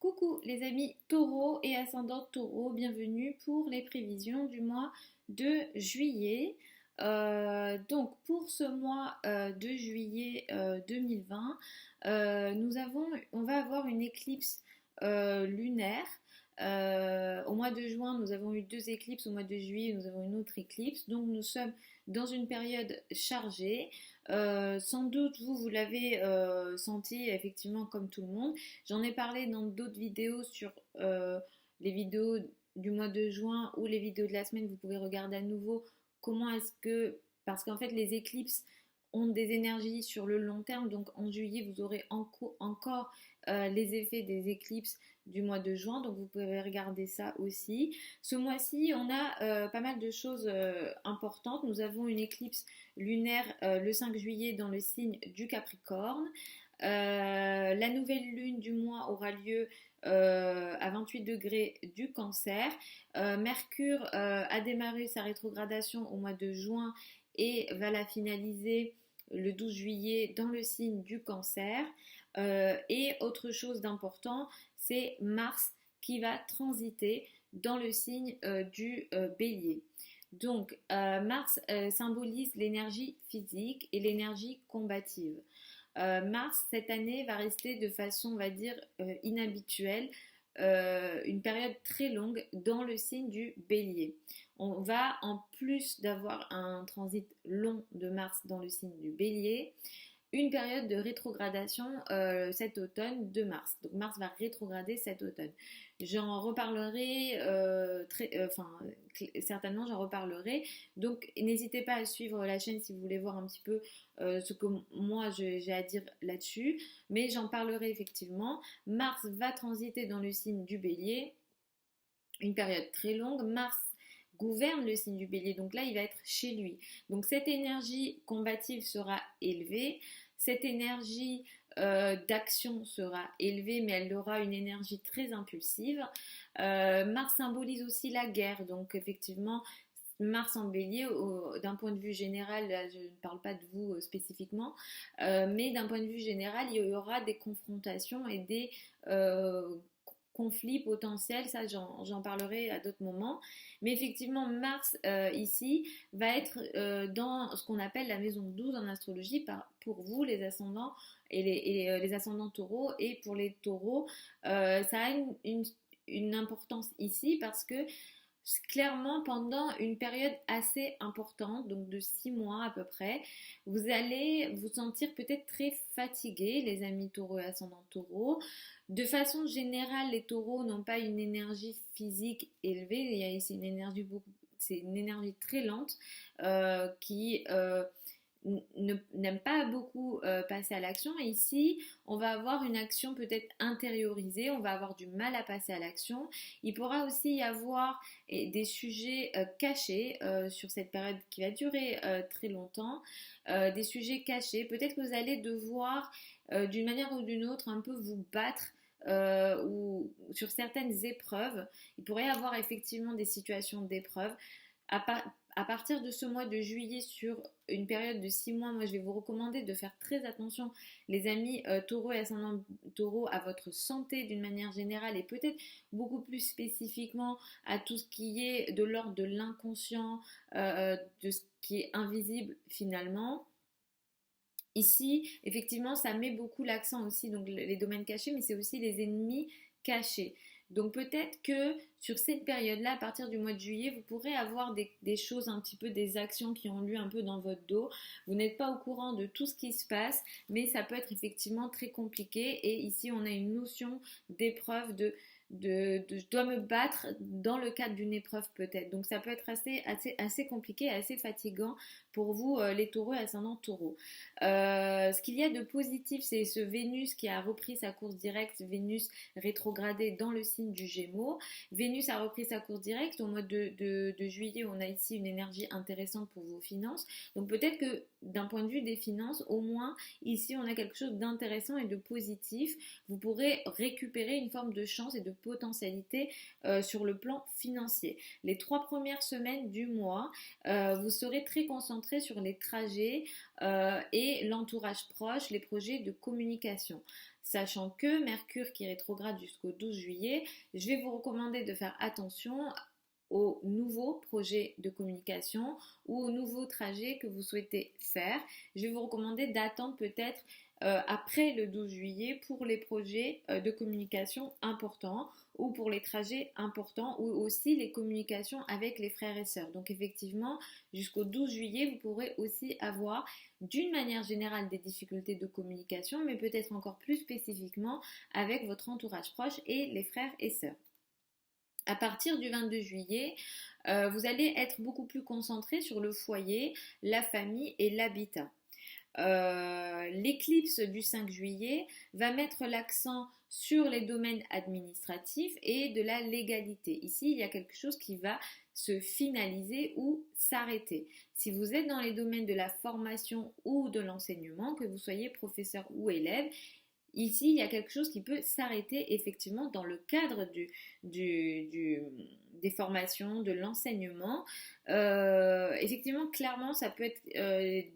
Coucou les amis taureaux et ascendants taureaux, bienvenue pour les prévisions du mois de juillet. Donc pour ce mois de juillet 2020, on va avoir une éclipse lunaire. Au mois de juin, nous avons eu deux éclipses. Au mois de juillet, nous avons une autre éclipse. Donc nous sommes dans une période chargée. Sans doute vous l'avez senti effectivement comme tout le monde. J'en ai parlé dans d'autres vidéos sur les vidéos du mois de juin ou les vidéos de la semaine. Vous pouvez regarder à nouveau comment est-ce que... Parce qu'en fait les éclipses ont des énergies sur le long terme. Donc en juillet, vous aurez encore les effets des éclipses du mois de juin. Donc vous pouvez regarder ça aussi. Ce mois-ci, on a pas mal de choses importantes. Nous avons une éclipse lunaire le 5 juillet dans le signe du Capricorne. La nouvelle lune du mois aura lieu à 28 degrés du Cancer. Mercure a démarré sa rétrogradation au mois de juin et va la finaliser le 12 juillet dans le signe du Cancer. Et autre chose d'important, c'est Mars qui va transiter dans le signe du Bélier. Donc Mars symbolise l'énergie physique et l'énergie combative. Mars cette année va rester de façon, on va dire, inhabituelle, une période très longue dans le signe du Bélier. On va, en plus d'avoir un transit long de Mars dans le signe du Bélier, une période de rétrogradation cet automne de Mars. Donc Mars va rétrograder cet automne. J'en reparlerai, certainement j'en reparlerai. Donc n'hésitez pas à suivre la chaîne si vous voulez voir un petit peu ce que moi j'ai à dire là-dessus. Mais j'en parlerai effectivement. Mars va transiter dans le signe du Bélier, une période très longue. Mars gouverne le signe du Bélier, donc là il va être chez lui. Donc cette énergie combative sera élevée. Cette énergie d'action sera élevée, mais elle aura une énergie très impulsive. Mars symbolise aussi la guerre, donc effectivement, Mars en bélier, d'un point de vue général, là, je ne parle pas de vous spécifiquement, mais d'un point de vue général, il y aura des confrontations et des conflits potentiels, ça j'en parlerai à d'autres moments. Mais effectivement, Mars ici va être dans ce qu'on appelle la maison 12 en astrologie pour vous les ascendants et les ascendants taureaux, et pour les taureaux, ça a une importance ici parce que clairement pendant une période assez importante, donc de 6 mois à peu près, vous allez vous sentir peut-être très fatigué, les amis taureaux et ascendants taureaux. De façon générale, les taureaux n'ont pas une énergie physique élevée, il y a ici une énergie c'est une énergie très lente qui n'aime pas beaucoup passer à l'action. Et ici, on va avoir une action peut-être intériorisée, on va avoir du mal à passer à l'action. Il pourra aussi y avoir des sujets cachés sur cette période qui va durer très longtemps, des sujets cachés. Peut-être que vous allez devoir, d'une manière ou d'une autre, un peu vous battre ou sur certaines épreuves. Il pourrait y avoir effectivement des situations d'épreuves. À partir de ce mois de juillet, sur une période de 6 mois, moi je vais vous recommander de faire très attention, les amis taureaux et ascendants taureaux, à votre santé d'une manière générale, et peut-être beaucoup plus spécifiquement à tout ce qui est de l'ordre de l'inconscient, de ce qui est invisible finalement. Ici, effectivement, ça met beaucoup l'accent aussi, donc les domaines cachés, mais c'est aussi les ennemis cachés. Donc peut-être que sur cette période-là, à partir du mois de juillet, vous pourrez avoir des choses, un petit peu des actions qui ont lieu un peu dans votre dos. Vous n'êtes pas au courant de tout ce qui se passe, mais ça peut être effectivement très compliqué. Et ici, on a une notion d'épreuve, je dois me battre dans le cadre d'une épreuve peut-être. Donc ça peut être assez compliqué, assez fatigant pour vous les taureaux et ascendants taureaux. Ce qu'il y a de positif, c'est ce Vénus qui a repris sa course directe, Vénus rétrogradée dans le signe du Gémeaux. Vénus a repris sa course directe au mois de juillet. On a ici une énergie intéressante pour vos finances. Donc peut-être que d'un point de vue des finances, au moins ici on a quelque chose d'intéressant et de positif. Vous pourrez récupérer une forme de chance et de potentialité sur le plan financier. Les 3 premières semaines du mois, vous serez très concentré sur les trajets et l'entourage proche, les projets de communication. sachant que Mercure qui rétrograde jusqu'au 12 juillet, je vais vous recommander de faire attention aux nouveaux projets de communication ou aux nouveaux trajets que vous souhaitez faire. Je vais vous recommander d'attendre peut-être après le 12 juillet pour les projets de communication importants ou pour les trajets importants ou aussi les communications avec les frères et sœurs. Donc effectivement, jusqu'au 12 juillet, vous pourrez aussi avoir d'une manière générale des difficultés de communication, mais peut-être encore plus spécifiquement avec votre entourage proche et les frères et sœurs. À partir du 22 juillet, vous allez être beaucoup plus concentré sur le foyer, la famille et l'habitat. L'éclipse du 5 juillet va mettre l'accent sur les domaines administratifs et de la légalité. Ici, il y a quelque chose qui va se finaliser ou s'arrêter. Si vous êtes dans les domaines de la formation ou de l'enseignement, que vous soyez professeur ou élève, ici, il y a quelque chose qui peut s'arrêter effectivement dans le cadre des formations, de l'enseignement. Effectivement, clairement, ça peut être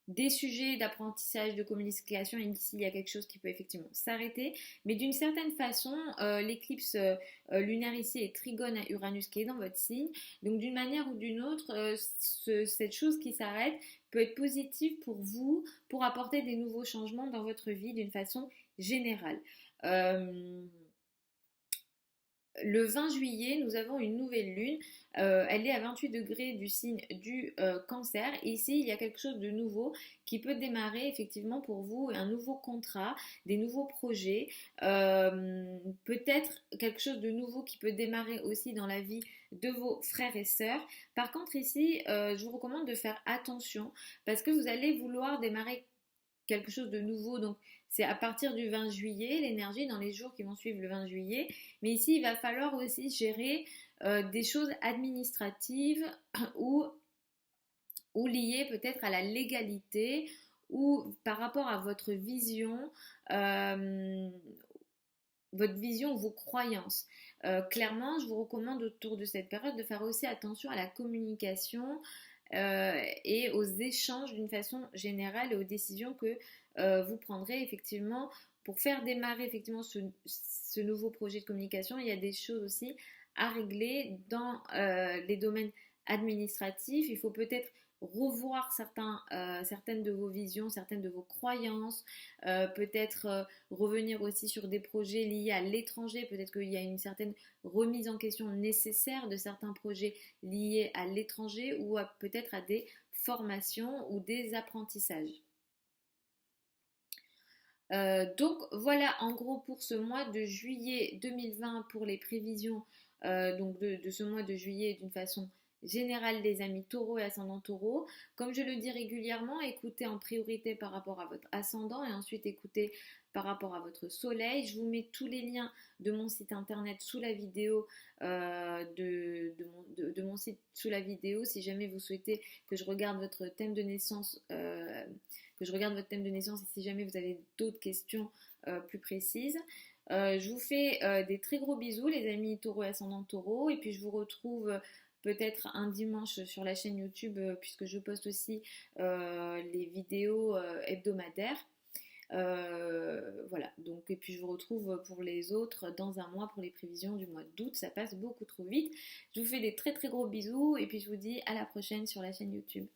des sujets d'apprentissage, de communication. Ici, il y a quelque chose qui peut effectivement s'arrêter. Mais d'une certaine façon, l'éclipse lunaire ici est trigone à Uranus qui est dans votre signe. Donc, d'une manière ou d'une autre, cette chose qui s'arrête peut être positive pour vous, pour apporter des nouveaux changements dans votre vie d'une façon générale. Le 20 juillet, nous avons une nouvelle lune. Elle est à 28 degrés du signe du cancer. Ici, il y a quelque chose de nouveau qui peut démarrer effectivement pour vous, un nouveau contrat, des nouveaux projets, peut-être quelque chose de nouveau qui peut démarrer aussi dans la vie de vos frères et sœurs. Par contre, ici, je vous recommande de faire attention parce que vous allez vouloir démarrer quelque chose de nouveau. Donc, c'est à partir du 20 juillet, l'énergie dans les jours qui vont suivre le 20 juillet. Mais ici, il va falloir aussi gérer des choses administratives ou liées peut-être à la légalité ou par rapport à votre vision vos croyances. Clairement, je vous recommande autour de cette période de faire aussi attention à la communication et aux échanges d'une façon générale et aux décisions que vous prendrez effectivement pour faire démarrer effectivement ce nouveau projet de communication. Il y a des choses aussi à régler dans les domaines administratifs. Il faut peut-être revoir certaines de vos visions, certaines de vos croyances, peut-être revenir aussi sur des projets liés à l'étranger, peut-être qu'il y a une certaine remise en question nécessaire de certains projets liés à l'étranger ou peut-être à des formations ou des apprentissages. Donc voilà en gros pour ce mois de juillet 2020 pour les prévisions donc de ce mois de juillet d'une façon générale les amis taureaux et ascendant taureau. Comme je le dis régulièrement, écoutez en priorité par rapport à votre ascendant et ensuite écoutez par rapport à votre soleil. Je vous mets tous les liens de mon site internet sous la vidéo, de mon site sous la vidéo si jamais vous souhaitez que je regarde votre thème de naissance. Que je regarde votre thème de naissance et si jamais vous avez d'autres questions plus précises. Je vous fais des très gros bisous les amis taureau et ascendant taureau et puis je vous retrouve peut-être un dimanche sur la chaîne YouTube puisque je poste aussi les vidéos hebdomadaires. Voilà, donc et puis je vous retrouve pour les autres dans un mois pour les prévisions du mois d'août, ça passe beaucoup trop vite. Je vous fais des très très gros bisous et puis je vous dis à la prochaine sur la chaîne YouTube.